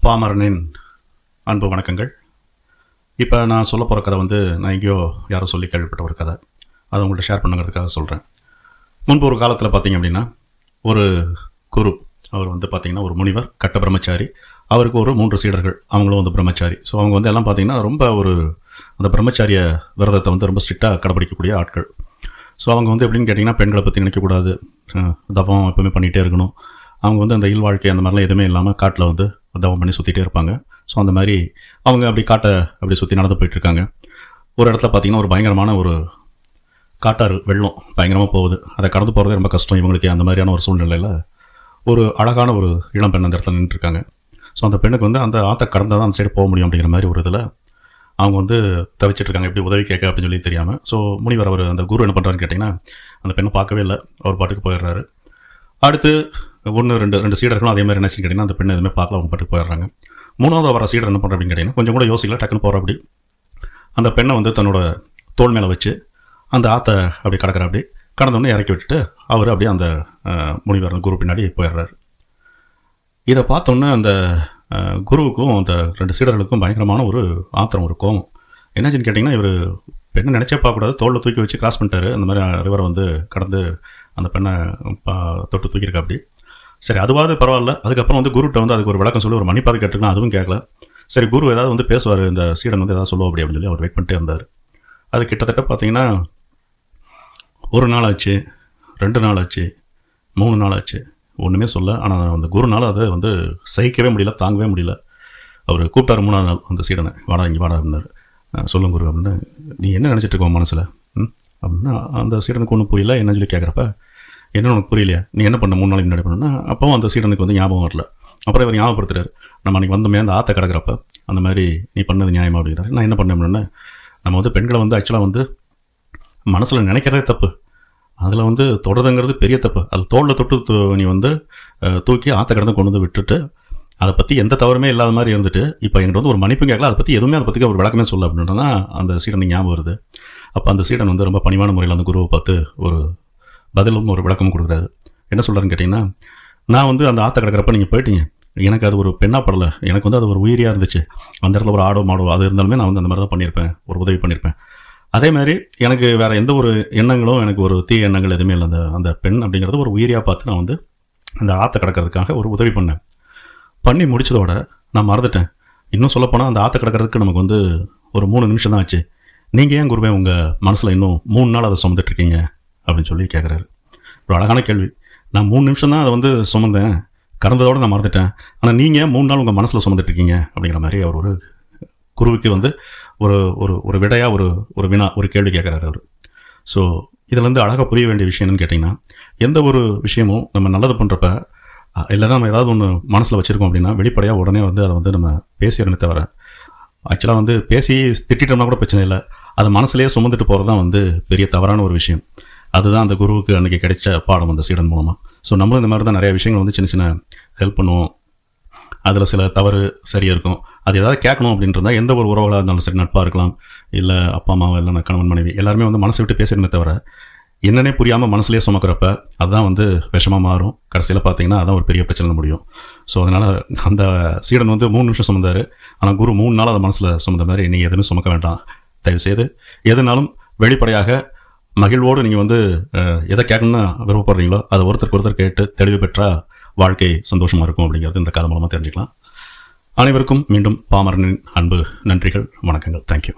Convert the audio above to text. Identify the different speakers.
Speaker 1: பாமரனின் அன்பு வணக்கங்கள். இப்போ நான் சொல்ல போகிற கதை நான் எங்கேயோ யாரோ சொல்லி கேள்விப்பட்ட ஒரு கதை. அதை உங்கள்கிட்ட ஷேர் பண்ணுங்கிறதுக்காக சொல்கிறேன். முன்பு ஒரு காலத்தில் பார்த்திங்க அப்படின்னா ஒரு குரு, அவர் பார்த்திங்கன்னா ஒரு முனிவர், கட்ட பிரம்மச்சாரி. அவருக்கு ஒரு 3 சீடர்கள், அவங்களும் பிரம்மச்சாரி. ஸோ அவங்க எல்லாம் பார்த்திங்கன்னா ரொம்ப அந்த பிரம்மச்சாரிய விரதத்தை ரொம்ப ஸ்ட்ரிக்டாக கடைப்பிடிக்கக்கூடிய ஆட்கள். ஸோ அவங்க எப்படின்னு கேட்டிங்கன்னா, பெண்களை பற்றி நினைக்கக்கூடாது, தவம் எப்பவுமே பண்ணிகிட்டே இருக்கணும். அவங்க அந்த இயல் வாழ்க்கை அந்த மாதிரிலாம் எதுவுமே இல்லாமல் காட்டில் தவம் பண்ணி சுற்றிட்டே இருப்பாங்க. ஸோ அந்த மாதிரி அவங்க அப்படி சுற்றி நடந்து போயிட்டுருக்காங்க. ஒரு இடத்துல பார்த்திங்கன்னா ஒரு பயங்கரமான ஒரு காட்டாறு வெள்ளம் பயங்கரமாக போகுது. அதை கடந்து போகிறதே ரொம்ப கஷ்டம் இவங்களுக்கு. அந்த மாதிரியான ஒரு சூழ்நிலையில் ஒரு அழகான ஒரு இளம் பெண் அந்த இடத்துல நின்றுருக்காங்க. ஸோ அந்த பெண்ணுக்கு அந்த ஆற்றை கடந்தால் தான் அந்த சைடு போக முடியும் அப்படிங்கிற மாதிரி ஒரு இதில் அவங்க தவிச்சிட்ருக்காங்க, எப்படி உதவி கேட்க அப்படின்னு சொல்லி தெரியாமல். ஸோ முனிவர் அவர் அந்த குரு என்ன பண்ணுறாருன்னு கேட்டிங்கன்னா, அந்த பெண்ணை பார்க்கவே இல்லை, அவர் பாட்டுக்கு போயிடுறாரு. அடுத்து 1-2 சீடர்களும் அதே மாதிரி நினச்சின்னு கேட்டிங்கன்னா, அந்த பெண்ணை எதுவுமே பார்க்கல, அவங்க பாட்டுக்கு போயிடுறாங்க. 3வது வர சீடர் என்ன பண்ணுற அப்படின்னு கேட்டிங்கன்னா, கொஞ்சம் கூட யோசிக்கல, டக்குன்னு போகிற அப்படி அந்த பெண்ணை தன்னோட தோள் மேலே வச்சு அந்த ஆற்றை அப்படி கடந்தோடனே இறக்கி விட்டுட்டு அவர் அப்படியே அந்த முனிவர் அந்த குரு பின்னாடி போயிடுறாரு. இதை பார்த்தோன்னே அந்த குருவுக்கும் அந்த 2 சீடர்களுக்கும் பயங்கரமான ஒரு ஆத்திரம், ஒரு கோபம். என்னாச்சுன்னு கேட்டிங்கன்னா, இவர் பெண்ணை நினச்சே பார்க்கக்கூடாது, தோளில் தூக்கி வச்சு கிராஸ் பண்ணிட்டாரு. அந்த மாதிரி ரிவரை கடந்து அந்த பெண்ணை தொட்டு தூக்கியிருக்கா அப்படி. சரி, அதுவாது பரவாயில்ல. அதுக்கப்புறம் குருட்ட அதுக்கு ஒரு விளக்கம் சொல்லி ஒரு மன்னிப்பாது கேட்டுக்கலாம், அதுவும் கேட்கல. சரி, குரு ஏதாவது பேசுவார், இந்த சீடன் ஏதாவது சொல்லுவோம் அப்படி அப்படின்னு சொல்லி அவர் வெயிட் பண்ணிட்டே இருந்தார். அது கிட்டத்தட்ட பார்த்தீங்கன்னா 1 நாள் ஆச்சு, 2 நாள் ஆச்சு, 3 நாள் ஆச்சு, ஒன்றுமே சொல்ல. ஆனால் அந்த குருனால் அதை சகிக்கவே முடியல, தாங்கவே முடியல. அவர் கூப்பிட்டார் 3ஆவது நாள் அந்த சீடனை, வாடா இங்கே வாடா இருந்தார். சொல்லுங்க குரு அப்படின்னு. நீ என்ன நினச்சிட்டு இருக்கோம் மனசில் அப்படின்னா, அந்த சீடனுக்கு ஒன்றும் புரியல. என்னன்னு சொல்லி கேட்குறப்ப, என்ன உனக்கு புரியலையா, நீ என்ன பண்ண 3 நாளைக்கு முன்னாடி பண்ணணும்னா, அப்போவும் அந்த சீடனுக்கு ஞாபகம் வரல. அப்புறம் இவர் ஞாபகப்படுத்துறாரு, நம்ம அன்றைக்கி வந்தோமே அந்த ஆற்றை கிடக்கிறப்ப அந்த மாதிரி நீ பண்ணது நியாயமா அப்படிங்கிறாரு. நான் என்ன பண்ணேன் அப்படின்னா, நம்ம பெண்களை ஆக்சுவலாக மனசில் நினைக்கிறதே தப்பு, அதில் தொடருதுங்கிறது பெரிய தப்பு. அது தோளில் தொட்டு நீ தூக்கி ஆற்றை கடந்து கொண்டு விட்டுட்டு அதை பற்றி எந்த தவறுமே இல்லாத மாதிரி இருந்துட்டு இப்போ என்கிட்ட ஒரு மன்னிப்பும் கேட்கல, அதை பற்றி எதுவுமே, அதை பற்றி ஒரு விளக்கமே சொல்ல அப்படின்னா அந்த சீடனுக்கு ஞாபகம் வருது. அப்போ அந்த சீடன் ரொம்ப பணிவான முறையில் அந்த குருவை பார்த்து ஒரு பதிலும் ஒரு விளக்கமும் கொடுக்குறாரு. என்ன சொல்கிறாருன்னு கேட்டிங்கன்னா, நான் அந்த ஆற்றை கிடக்கிறப்ப நீங்கள் போயிட்டீங்க, எனக்கு அது ஒரு பெண்ணாக படலை, எனக்கு அது ஒரு உயிரியாக இருந்துச்சு. அந்த இடத்துல ஒரு ஆடோ மாடோ அது இருந்தாலுமே நான் அந்த மாதிரி தான் பண்ணியிருப்பேன், ஒரு உதவி பண்ணியிருப்பேன். அதே மாதிரி எனக்கு வேறு எந்த ஒரு எண்ணங்களும், எனக்கு ஒரு தீய எண்ணங்கள் எதுவுமே இல்லை. அந்த பெண் அப்படிங்கிறது ஒரு உயிரியாக பார்த்து நான் அந்த ஆற்றை கிடக்கிறதுக்காக ஒரு உதவி பண்ணி முடிச்சதோட நான் மறந்துட்டேன். இன்னும் சொல்லப்போனால் அந்த ஆற்றை கிடக்கிறதுக்கு நமக்கு ஒரு 3 நிமிஷம் தான் ஆச்சு. நீங்கள் ஏன் குருவே உங்கள் மனசில் இன்னும் 3 நாள் அதை சுமந்துட்டுருக்கீங்க அப்படின்னு சொல்லி கேட்குறாரு. ஒரு அழகான கேள்வி. நான் 3 நிமிஷம் தான் அதை சுமந்தேன், கடந்ததோடு நான் மறந்துட்டேன். ஆனால் நீங்கள் 3 நாள் உங்கள் மனசில் சுமந்துட்டுருக்கீங்க அப்படிங்கிற மாதிரி அவர் ஒரு குருவுக்கு ஒரு ஒரு விடையாக ஒரு வினா, ஒரு கேள்வி கேட்குறாரு அவர். ஸோ இதில் அழகாக புரிய வேண்டிய விஷயம் என்னன்னு கேட்டிங்கன்னா, எந்த ஒரு விஷயமும் நம்ம நல்லது பண்ணுறப்ப இல்லைனா நம்ம ஏதாவது ஒன்று மனசில் வச்சுருக்கோம் அப்படின்னா வெளிப்படையாக உடனே அதை நம்ம பேசிடணுமே தவிர, ஆக்சுவலாக பேசி திட்டோம்னா கூட பிரச்சனை இல்லை, அதை மனசுலேயே சுமந்துட்டு போகிறது தான் பெரிய தவறான ஒரு விஷயம். அதுதான் அந்த குருவுக்கு அன்றைக்கி கிடைச்ச பாடம் அந்த சீடன் மூலமாக. ஸோ நம்மளும் இந்த மாதிரி தான் நிறைய விஷயங்கள் சின்ன சின்ன ஹெல்ப் பண்ணுவோம், அதில் சில தவறு சரியாக இருக்கும். அது ஏதாவது கேட்கணும் அப்படின்றதா எந்த ஒரு உறவுகளாக இருந்தாலும் சரி, நட்பாக இருக்கலாம், இல்லை அப்பா அம்மாவோ இல்லைனா கணவன் மனைவி, எல்லாருமே மனசை விட்டு பேசணுமே தவிர என்னன்னே புரியாமல் மனசுலேயே சுமக்கிறப்ப அதுதான் விஷமாக மாறும். கடைசியில் பார்த்தீங்கன்னா அதான் ஒரு பெரிய பிரச்சனை முடியும். ஸோ அதனால் அந்த சீடன் 3 நிமிஷம் சுமந்தார், ஆனால் குரு 3 நாள் அதை மனசில் சுமந்த மாதிரி நீங்கள் எதுவுமே சுமக்க வேண்டாம். தயவுசெய்து எதுனாலும் வெளிப்படையாக மகிழ்வோடு நீங்கள் எதை கேட்கணும்னு விருப்பப்படுறீங்களோ அதை ஒருத்தருக்கு கேட்டு தெளிவு பெற்றால் வாழ்க்கை சந்தோஷமாக இருக்கும் அப்படிங்கிறது இந்த கதை மூலமாக தெரிஞ்சுக்கலாம். அனைவருக்கும் மீண்டும் பாமரனின் அன்பு நன்றிகள், வணக்கங்கள். தேங்க்யூ.